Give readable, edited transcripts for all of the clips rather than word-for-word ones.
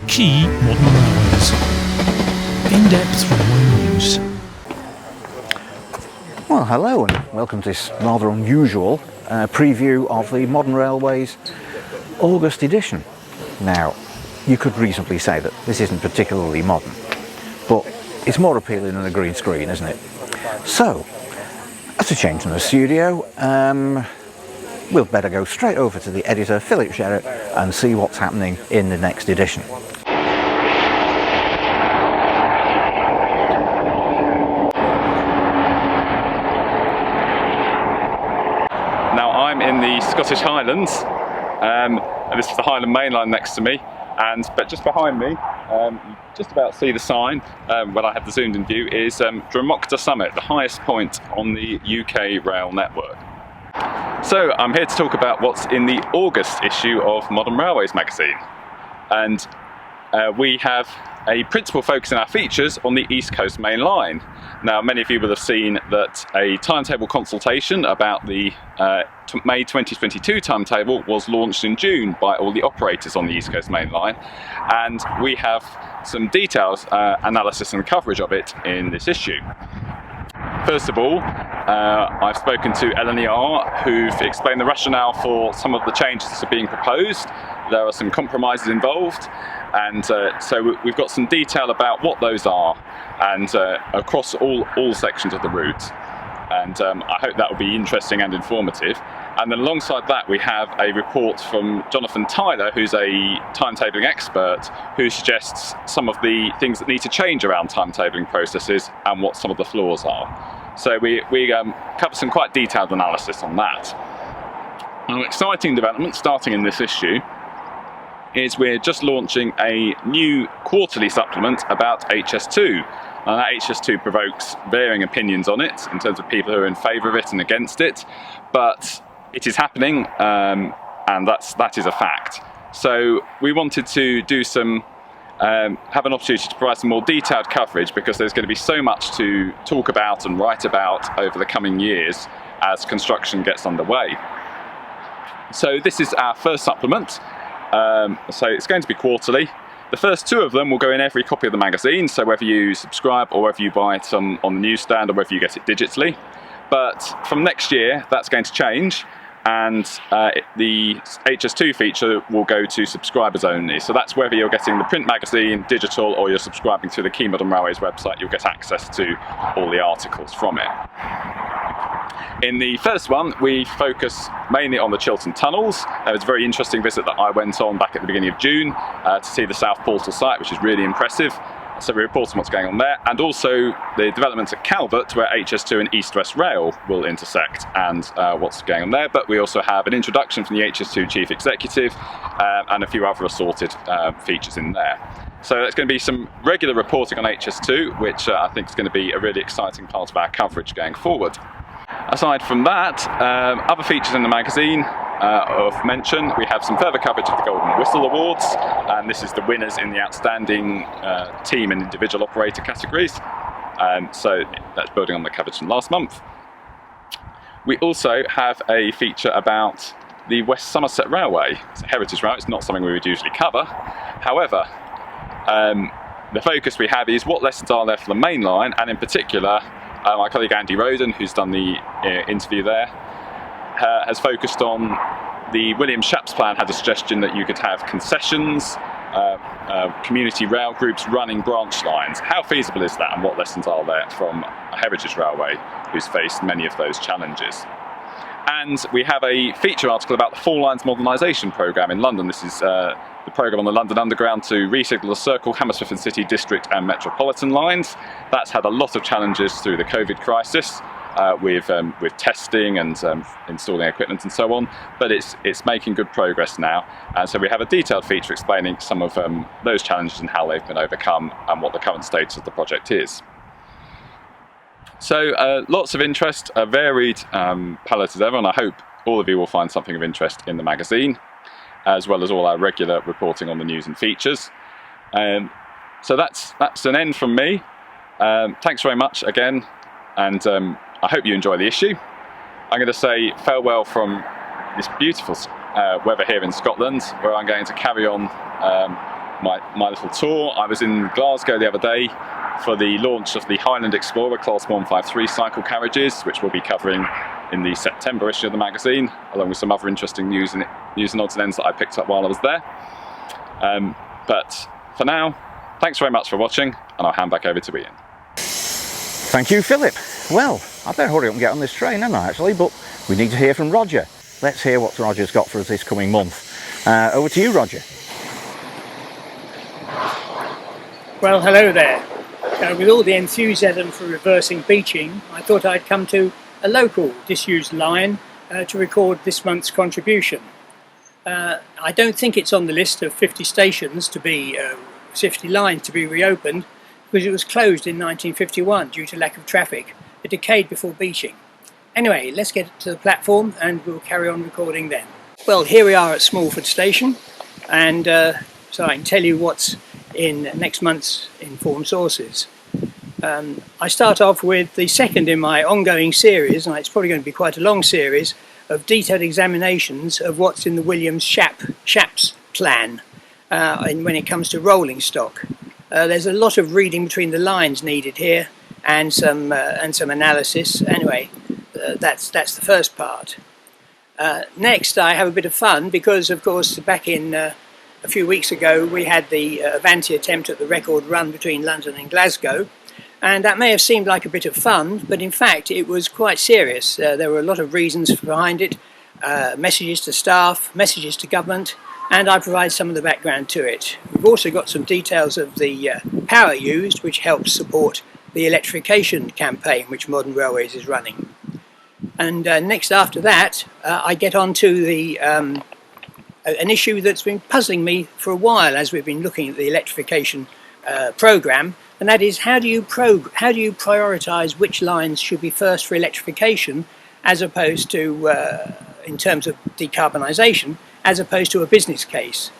Key modern railways. In-depth railway news. Well, hello and welcome to this rather unusual preview of the Modern Railways August edition. Now, you could reasonably say that this isn't particularly modern, but it's more appealing than a green screen, isn't it? So, that's a change from the studio. We'll better go straight over to the editor, Philip Sherratt, and see what's happening in the next edition. Now I'm in the Scottish Highlands, and this is the Highland Main Line next to me, but just behind me, you just about see the sign, when I have the zoomed in view, is Dromocta Summit, the highest point on the UK rail network. So I'm here to talk about what's in the August issue of Modern Railways magazine, and we have a principal focus in our features on the East Coast Main Line. Now, many of you will have seen that a timetable consultation about the May 2022 timetable was launched in June by all the operators on the East Coast Main Line, and we have some detailed analysis and coverage of it in this issue. First of all, I've spoken to LNER, who've explained the rationale for some of the changes that are being proposed. There are some compromises involved, and so we've got some detail about what those are, and across all sections of the route. And I hope that will be interesting and informative. And then alongside that, we have a report from Jonathan Tyler, who's a timetabling expert, who suggests some of the things that need to change around timetabling processes and what some of the flaws are. So we cover some quite detailed analysis on that. An exciting development starting in this issue is we're just launching a new quarterly supplement about HS2. And that HS2 provokes varying opinions on it in terms of people who are in favour of it and against it, but it is happening, and that is a fact. So we wanted to do some, have an opportunity to provide some more detailed coverage, because there's going to be so much to talk about and write about over the coming years as construction gets underway. So this is our first supplement, so it's going to be quarterly. The first two of them will go in every copy of the magazine, so whether you subscribe or whether you buy it on the newsstand or whether you get it digitally. But from next year, that's going to change, and the HS2 feature will go to subscribers only. So that's whether you're getting the print magazine, digital, or you're subscribing to the Key Modern Railways website, you'll get access to all the articles from it. In the first one, we focus mainly on the Chiltern tunnels. It was a very interesting visit that I went on back at the beginning of June to see the South Portal site, which is really impressive. So we report on what's going on there, and also the developments at Calvert, where HS2 and East West Rail will intersect, and what's going on there. But we also have an introduction from the HS2 Chief Executive and a few other assorted features in there. So there's going to be some regular reporting on HS2, which I think is going to be a really exciting part of our coverage going forward. Aside from that, other features in the magazine of mention, we have some further coverage of the Golden Whistle Awards, and this is the winners in the outstanding team and individual operator categories. So that's building on the coverage from last month. We also have a feature about the West Somerset Railway. It's a heritage rail, it's not something we would usually cover. However, the focus we have is what lessons are there for the main line, and in particular, my colleague Andy Roden, who's done the interview there, has focused on the William Shapps plan. Had a suggestion that you could have concessions, community rail groups running branch lines. How feasible is that, and what lessons are there from a heritage railway who's faced many of those challenges? And we have a feature article about the Four Lines modernisation programme in London. This is the programme on the London Underground to resignal the Circle, Hammersmith and City District and Metropolitan lines. That's had a lot of challenges through the COVID crisis with testing and installing equipment and so on, but it's making good progress now. And so we have a detailed feature explaining some of those challenges and how they've been overcome and what the current status of the project is. So lots of interest, a varied palette as ever, and I hope all of you will find something of interest in the magazine, as well as all our regular reporting on the news and features. So that's an end from me. Thanks very much again, and I hope you enjoy the issue. I'm going to say farewell from this beautiful weather here in Scotland, where I'm going to carry on my little tour. I was in Glasgow the other day for the launch of the Highland Explorer Class 153 cycle carriages, which we'll be covering in the September issue of the magazine, along with some other interesting news and odds and ends that I picked up while I was there. But for now, thanks very much for watching, and I'll hand back over to Ian. Thank you, Philip. Well, I better hurry up and get on this train, haven't I, actually? But we need to hear from Roger. Let's hear what Roger's got for us this coming month. Over to you, Roger. Well, hello there. With all the enthusiasm for reversing beaching, I thought I'd come to a local disused line to record this month's contribution. I don't think it's on the list of 50 stations to be, 50 lines to be reopened, because it was closed in 1951 due to lack of traffic, a decade before beaching. Anyway, let's get to the platform and we'll carry on recording then. Well, here we are at Smallford Station, and so I can tell you what's in next month's Informed Sources. I start off with the second in my ongoing series, and it's probably going to be quite a long series, of detailed examinations of what's in the Williams-Shapps plan when it comes to rolling stock. There's a lot of reading between the lines needed here, and some analysis. Anyway, that's the first part. Next, I have a bit of fun because, of course, back in a few weeks ago we had the Avanti attempt at the record run between London and Glasgow, and that may have seemed like a bit of fun, but in fact it was quite serious. There were a lot of reasons behind it, messages to staff, messages to government, and I provide some of the background to it. We've also got some details of the power used, which helps support the electrification campaign which Modern Railways is running. And next after that, I get on to the an issue that's been puzzling me for a while as we've been looking at the electrification programme, and that is how do you prioritise which lines should be first for electrification as opposed to, in terms of decarbonisation, as opposed to a business case.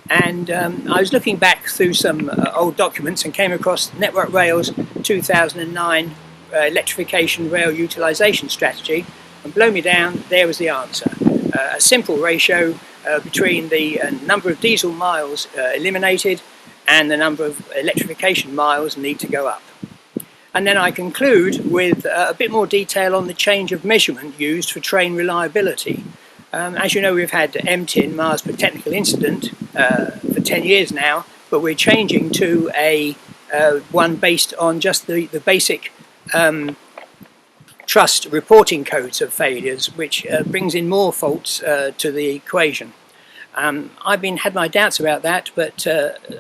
And I was looking back through some old documents and came across Network Rail's 2009 electrification rail utilisation strategy, and blow me down, there was the answer. A simple ratio between the number of diesel miles eliminated and the number of electrification miles need to go up. And then I conclude with a bit more detail on the change of measurement used for train reliability. As you know, we've had MTIN, miles per technical incident, for 10 years now, but we're changing to a one based on just the basic trust reporting codes of failures, which brings in more faults to the equation. I've had my doubts about that, but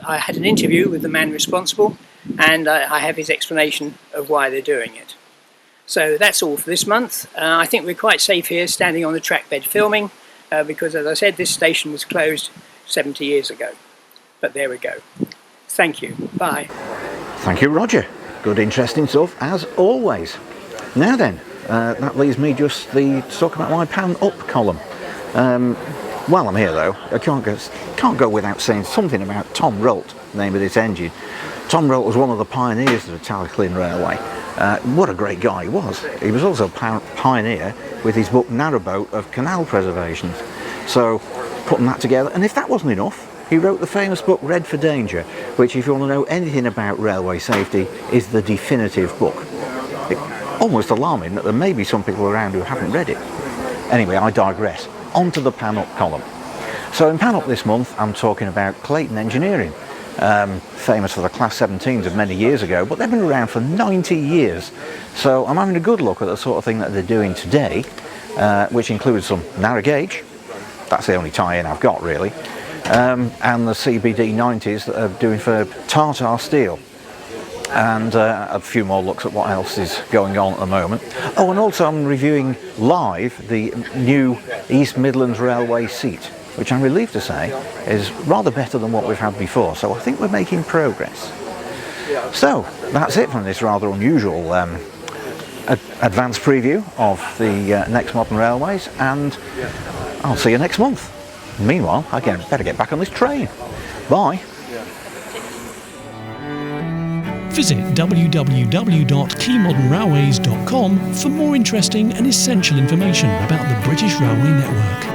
I had an interview with the man responsible, and I have his explanation of why they're doing it. So that's all for this month. I think we're quite safe here standing on the track bed filming, because as I said, this station was closed 70 years ago. But there we go. Thank you. Bye. Thank you, Roger. Good, interesting stuff, as always. Now then, that leaves me just to talk about my Pan Up column. While I'm here though, I can't go without saying something about Tom Rolt, the name of this engine. Tom Rolt was one of the pioneers of the Talyllyn Railway. What a great guy he was. He was also a pioneer with his book Narrowboat of canal preservations. So putting that together, and if that wasn't enough, he wrote the famous book Red for Danger, which, if you want to know anything about railway safety, is the definitive book. Almost alarming that there may be some people around who haven't read it. Anyway, I digress. On to the Pan Up column. So in Pan Up this month, I'm talking about Clayton Engineering, famous for the Class 17s of many years ago, but they've been around for 90 years. So I'm having a good look at the sort of thing that they're doing today, which includes some narrow gauge. That's the only tie-in I've got, really. And the CBD 90s that they're doing for tartar steel. And a few more looks at what else is going on at the moment. Oh, and also I'm reviewing live the new East Midlands Railway seat, which I'm relieved to say is rather better than what we've had before, so I think we're making progress. So that's it from this rather unusual advanced preview of the next Modern Railways, and I'll see you next month. Meanwhile, I better get back on this train. Bye. Visit www.keymodernrailways.com for more interesting and essential information about the British Railway Network.